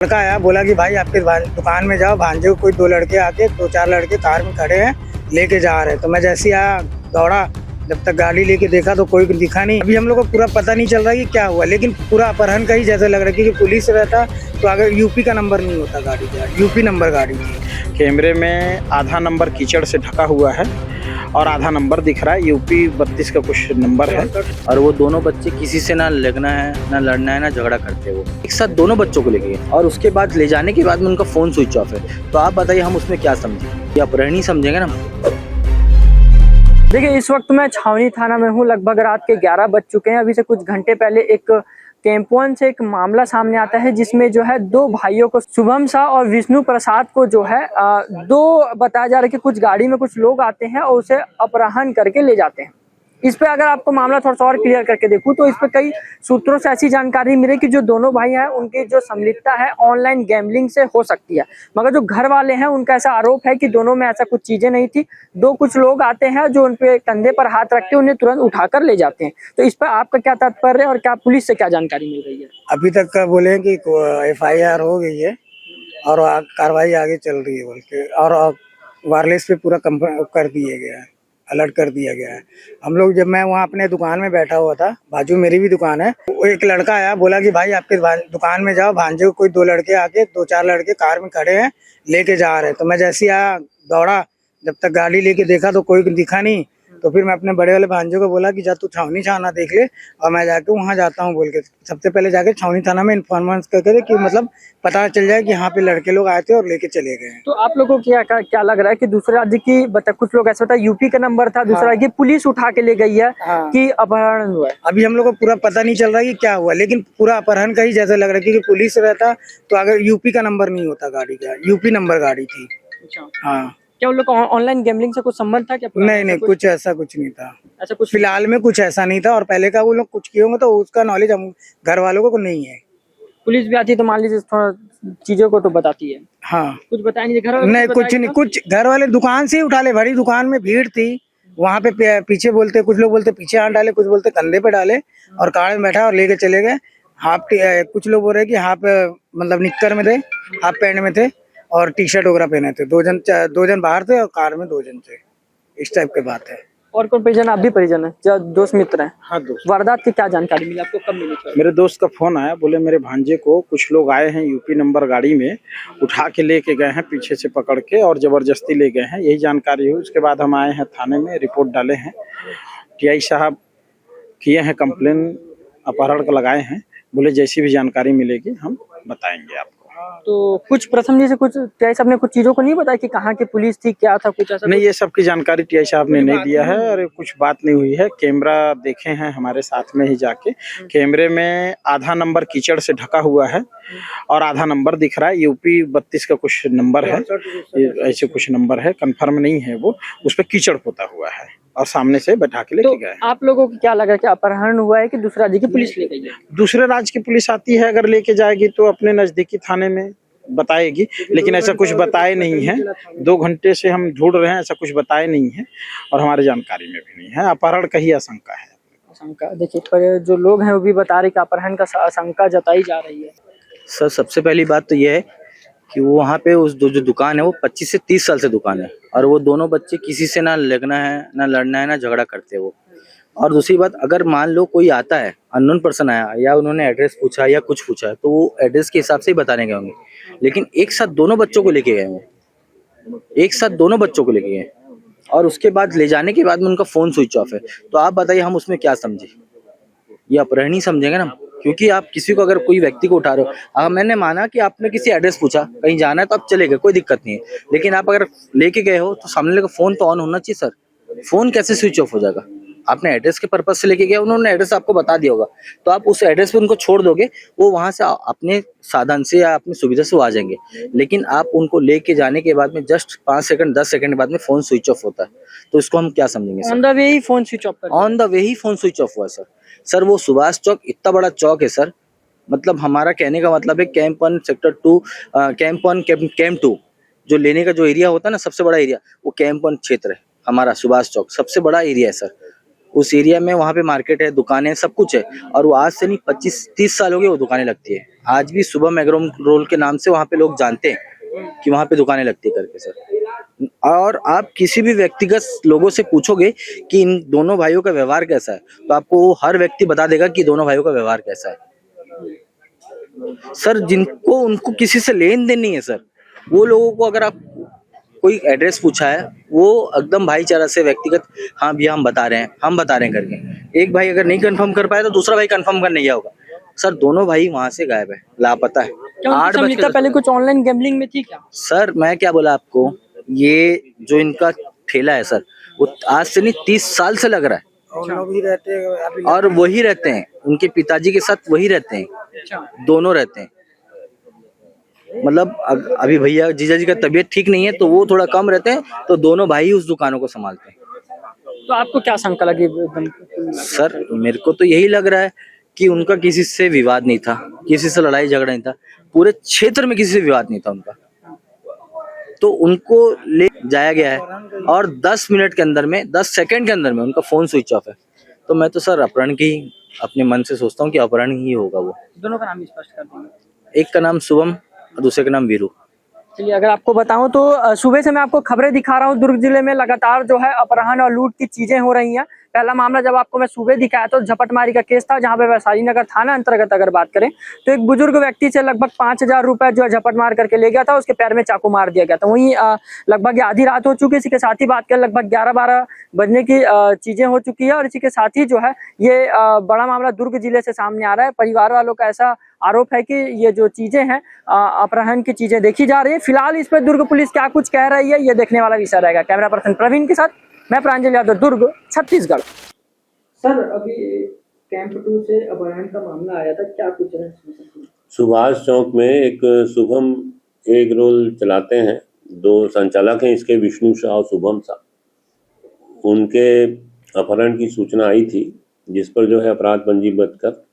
लड़का आया, बोला कि भाई आपके दुकान में जाओ, भांजे को कोई 2 लड़के आके 2-4 लड़के कार में खड़े हैं, लेके जा रहे हैं। तो मैं जैसे ही आया दौड़ा, जब तक गाड़ी लेके देखा तो कोई दिखा नहीं। अभी हम लोग को पूरा पता नहीं चल रहा कि क्या हुआ, लेकिन पूरा अपहरण का ही जैसा लग रहा है, क्योंकि पुलिस रहता तो अगर यूपी का नंबर नहीं होता गाड़ी का, यूपी नंबर गाड़ी थी। कैमरे में आधा नंबर कीचड़ से ढका हुआ है और आधा नंबर दिख रहा है यूपी 32 का कुछ नंबर है। और वो दोनों बच्चे किसी से ना लगना है, ना लड़ना है, ना झगड़ा करते। वो एक साथ दोनों बच्चों को लेके गए और उसके बाद ले जाने के बाद में उनका फोन स्विच ऑफ है। तो आप बताइए हम उसमें क्या समझे? ये अपहरण ही समझेंगे ना। देखिए, इस वक्त मैं छावनी थाना में हूँ। लगभग रात के 11 बज चुके हैं। अभी से कुछ घंटे पहले एक कैंप 1 से एक मामला सामने आता है, जिसमें जो है 2 भाइयों को, शुभम शाह और विष्णु प्रसाद को जो है बताया जा रहा है कि कुछ गाड़ी में कुछ लोग आते हैं और उसे अपहरण करके ले जाते हैं। इस पे अगर आपको मामला थोड़ा सा और क्लियर करके देखूं तो इस पे कई सूत्रों से ऐसी जानकारी मिली कि जो दोनों भाई हैं उनकी जो संलिप्तता है ऑनलाइन गैम्बलिंग से हो सकती है, मगर जो घर वाले हैं उनका ऐसा आरोप है कि दोनों में ऐसा कुछ चीजें नहीं थी। कुछ लोग आते हैं जो उनके कंधे पर हाथ रख के उन्हें तुरंत उठाकर ले जाते हैं। तो इस पर आपका क्या तात्पर्य है और क्या पुलिस से क्या जानकारी मिल रही है? अभी तक का बोले कि FIR हो गई है और कार्रवाई आगे चल रही है बोल के, और वायरलेस पे पूरा कर दिया गया है, अलर्ट कर दिया गया है। हम लोग, जब मैं वहाँ अपने दुकान में बैठा हुआ था, बाजू मेरी भी दुकान है, वो एक लड़का आया, बोला कि भाई आपके दुकान में जाओ, भांजे को कोई 2 लड़के आके 2-4 लड़के कार में खड़े हैं, लेके जा रहे हैं। तो मैं जैसे ही आया दौड़ा, जब तक गाड़ी लेके देखा तो कोई दिखा नहीं। तो फिर मैं अपने बड़े वाले भांजे को बोला कि जा तू छावनी थाना देख ले, और मैं जाके वहाँ जाता हूँ बोल के। सबसे पहले जाके छावनी थाना में इन्फॉर्मेंस करके कि मतलब पता चल जाए कि यहाँ पे लड़के लोग आए थे और लेके चले गए। तो आप लोगों को क्या लग रहा है कि दूसरे राज्य की कुछ लोग ऐसा होता है, यूपी का नंबर था, दूसरा कि पुलिस उठा के ले गई है कि अपहरण हुआ है? अभी हम लोग को पूरा पता नहीं चल रहा कि क्या हुआ, लेकिन पूरा अपहरण का ही जैसा लग रहा है, क्योंकि पुलिस रहता तो अगर यूपी का नंबर नहीं होता गाड़ी का, यूपी नंबर गाड़ी थी। हाँ, क्या उन लोग का ऑनलाइन गैम्बलिंग से कुछ संबंध था क्या? नहीं, कुछ ऐसा कुछ नहीं था। ऐसा कुछ फिलहाल में कुछ ऐसा नहीं था, और पहले का वो लोग कुछ किए होंगे तो उसका नॉलेज हम घर वालों को नहीं है। पुलिस भी आती है तो मान लीजिए थोड़ा चीजों को तो बताती है। हाँ, कुछ बताया नहीं घर वाले? नहीं, कुछ नहीं, कुछ घर वाले दुकान से ही उठा ले। भरी दुकान में भीड़ थी, वहाँ पे पीछे बोलते, कुछ लोग बोलते पीछे हाथ डाले, कुछ बोलते कंधे पे डाले और कार में बैठा और लेके चले गए। कुछ लोग बोल रहे कि हाफ मतलब निक्कर में थे, हाफ पैंट में थे और टी-शर्ट वगैरह पहने थे। 2 जन बाहर थे और कार में 2 जन थे। इस टाइप की बात है। और कौन परिजन? आप भी परिजन है? जो दोस्त मित्र हैं? हाँ, दोस्त। वारदात की क्या जानकारी मिली आपको? कब मिली? मेरे दोस्त का फोन आया, बोले मेरे भांजे को कुछ लोग आए हैं यूपी नंबर गाड़ी में, उठा के लेके गए हैं, पीछे से पकड़ के और जबरदस्ती ले गए हैं। यही जानकारी हुई। उसके बाद हम आए हैं थाने में, रिपोर्ट डाले हैं। TI साहब किए हैं कंप्लेन, अपहरण का लगाए हैं। बोले जैसी भी जानकारी मिलेगी हम बताएंगे आपको। तो कुछ प्रथम जी से कुछ TI साहब ने कुछ चीजों को नहीं बताया कि कहाँ की पुलिस थी, क्या था, कुछ ऐसा? नहीं, ये सब की जानकारी TI साहब ने नहीं दिया है और कुछ बात नहीं हुई है। कैमरा देखे हैं हमारे साथ में ही जाके। कैमरे में आधा नंबर कीचड़ से ढका हुआ है और आधा नंबर दिख रहा है यूपी 32 का कुछ नंबर है। ऐसे कुछ नंबर है, कंफर्म नहीं है वो, उस पर कीचड़ पोता हुआ है और सामने से बैठा के लेके गए। आप लोगों को क्या लगा कि अपहरण हुआ है कि दूसरे राज्य की पुलिस ले गई है? दूसरे राज्य की पुलिस आती है, अगर लेके जाएगी तो अपने नजदीकी थाने में बताएगी, लेकिन ऐसा कुछ बताए नहीं है। 2 घंटे से हम ढूंढ रहे हैं, ऐसा कुछ बताए नहीं है और हमारे जानकारी में भी नहीं है। अपहरण का ही आशंका है। आशंका देखिए, पर जो लोग हैं वो भी बता रहे कि अपहरण का आशंका जताई जा रही है। सर, सबसे पहली बात तो यह है कि वो वहाँ पे उस जो दुकान है वो 25 से 30 साल से दुकान है और वो दोनों बच्चे किसी से ना लगना है, ना लड़ना है, ना झगड़ा करते वो। और दूसरी बात, अगर मान लो कोई आता है, अननोन पर्सन आया या उन्होंने एड्रेस पूछा या कुछ पूछा, तो वो एड्रेस के हिसाब से ही बताने गए होंगे। लेकिन एक साथ दोनों बच्चों को लेके गए वो, एक साथ दोनों बच्चों को लेके गए और उसके बाद ले जाने के बाद में उनका फोन स्विच ऑफ है। तो आप बताइए हम उसमें क्या समझे? ये अपहरण ही समझेंगे ना, क्योंकि आप किसी को, अगर कोई व्यक्ति को उठा रहे हो, मैंने माना कि आपने किसी एड्रेस पूछा, कहीं जाना है तो आप चले गए, कोई दिक्कत नहीं है। लेकिन आप अगर लेके गए हो तो सामने वाले का फोन तो ऑन होना चाहिए सर। फोन कैसे स्विच ऑफ हो जाएगा? आपने एड्रेस के पर्पज से लेके गया, उन्होंने एड्रेस आपको बता दिया होगा, तो आप उस एड्रेस पे उनको छोड़ दोगे, वो वहां से अपने साधन से या अपनी सुविधा से वो आ जाएंगे। लेकिन आप उनको लेके जाने के बाद में जस्ट 5 सेकंड 10 सेकंड बाद में फोन स्विच ऑफ होता है, तो इसको हम क्या समझेंगे सर? ऑन द वे ही फोन स्विच ऑफ कर, ऑन द वे ही फोन स्विच ऑफ हुआ सर। सर, वो सुभाष चौक इतना बड़ा चौक है सर, मतलब हमारा कहने का मतलब है कैंप 1 सेक्टर 2, कैंप 1 कैंप 2 जो लेने का जो एरिया होता है ना, सबसे बड़ा एरिया वो कैंप 1 क्षेत्र है हमारा। सुभाष चौक सबसे बड़ा एरिया है सर। उस एरिया में, वहाँ पे मार्केट है, दुकानें, सब कुछ है। और वो आज से नहीं 25-30 साल हो गए वो दुकानें लगती है। आज भी शुभम एग्रो रोल के नाम से वहाँ पे लोग जानते हैं कि वहाँ पे दुकानें लगती है करके सर। और आप किसी भी व्यक्तिगत लोगों से पूछोगे कि इन दोनों भाइयों का व्यवहार कैसा है, तो आपको वो हर व्यक्ति बता देगा कि दोनों भाइयों का व्यवहार कैसा है सर। जिनको उनको किसी से लेन देन नहीं है सर, वो लोगों को अगर आप कोई एड्रेस पूछा है, वो एकदम भाईचारा से व्यक्तिगत, हाँ भैया हम बता रहे हैं करके। एक भाई अगर नहीं कंफर्म कर पाया तो दूसरा भाई कंफर्म करने गया होगा। सर दोनों भाई वहां से गायब है, लापता है। 8 पहले कुछ ऑनलाइन गैम्बलिंग में थी क्या? सर मैं क्या बोला आपको, ये जो इनका ठेला है सर, वो आज से नहीं 30 साल से लग रहा है। और लोग भी रहते हैं अभी, और वही रहते हैं, उनके पिताजी के साथ वही रहते हैं, दोनों रहते हैं। मतलब अभी भैया जीजा जी का तबीयत ठीक नहीं है तो वो थोड़ा कम रहते हैं, तो दोनों भाई ही उस दुकानों को संभालते हैं। तो आपको क्या शंका लगी? सर मेरे को तो यही लग रहा है कि उनका किसी से विवाद नहीं था, किसी से लड़ाई झगड़ा नहीं था, पूरे क्षेत्र में किसी से विवाद नहीं था उनका, तो उनको ले जाया गया है। और 10 मिनट के अंदर में, 10 सेकंड के अंदर में उनका फोन स्विच ऑफ है। तो मैं तो सर अपहरण की अपने मन से सोचता हूँ कि अपहरण ही होगा वो। दोनों का नाम स्पष्ट कर देंगे। एक का नाम शुभम और दूसरे का नाम वीरू। चलिए, अगर आपको बताऊं तो सुबह से मैं आपको खबरें दिखा रहा हूं। दुर्ग जिले में लगातार जो है अपहरण और लूट की चीजें हो रही हैं। पहला मामला जब आपको मैं सुबह दिखाया तो झपटमारी का केस था, जहां पे वैशाली नगर थाना अंतर्गत अगर बात करें तो एक बुजुर्ग व्यक्ति से लगभग 5,000 रुपए जो है झपट मार करके ले गया था, उसके पैर में चाकू मार दिया गया था। वहीं लगभग आधी रात हो चुकी है। इसी के साथ ही बात करें लगभग 11-12 बजने की चीजें हो चुकी है। और इसी के साथ ही जो है ये बड़ा मामला दुर्ग जिले से सामने आ रहा है। परिवार वालों का ऐसा आरोप है कि ये जो चीजें हैं अपहरण की चीजें देखी जा रही है। फिलहाल इस पर दुर्ग पुलिस क्या कुछ कह रही है, ये देखने वाला विषय रहेगा। कैमरा पर्सन प्रवीण के साथ मैं प्रांजल यादव, दुर्ग, छत्तीसगढ़। सर, अभी कैंप 2 से अपहरण का मामला आया था, क्या कुछ है? सुभाष चौक में एक शुभम एग रोल चलाते हैं, 2 संचालक हैं इसके, विष्णु शाह और शुभम शाह। उनके अपहरण की सूचना आई थी, जिस पर जो है अपराध पंजीबद्ध कर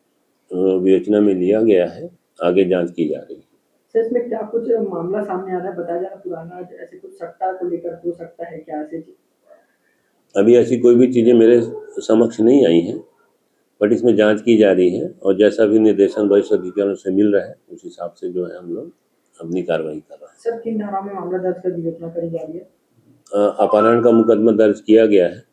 विवेचना में लिया गया है। आगे जांच की जा रही है। सर, इसमें क्या कुछ मामला सामने आ रहा है? बताया जा रहा पुराना ऐसे कुछ सट्टा को लेकर हो सकता है क्या? ऐसे अभी ऐसी कोई भी चीज़ें मेरे समक्ष नहीं आई हैं, बट इसमें जांच की जा रही है और जैसा भी निर्देशन वरिष्ठ अधिकारियों से मिल रहा है उस हिसाब से जो है हम लोग अपनी कार्रवाई कर रहे हैं। सर, किन धारा में मामला दर्ज कर विवेचना करी जा रही है? अपहरण का मुकदमा दर्ज किया गया है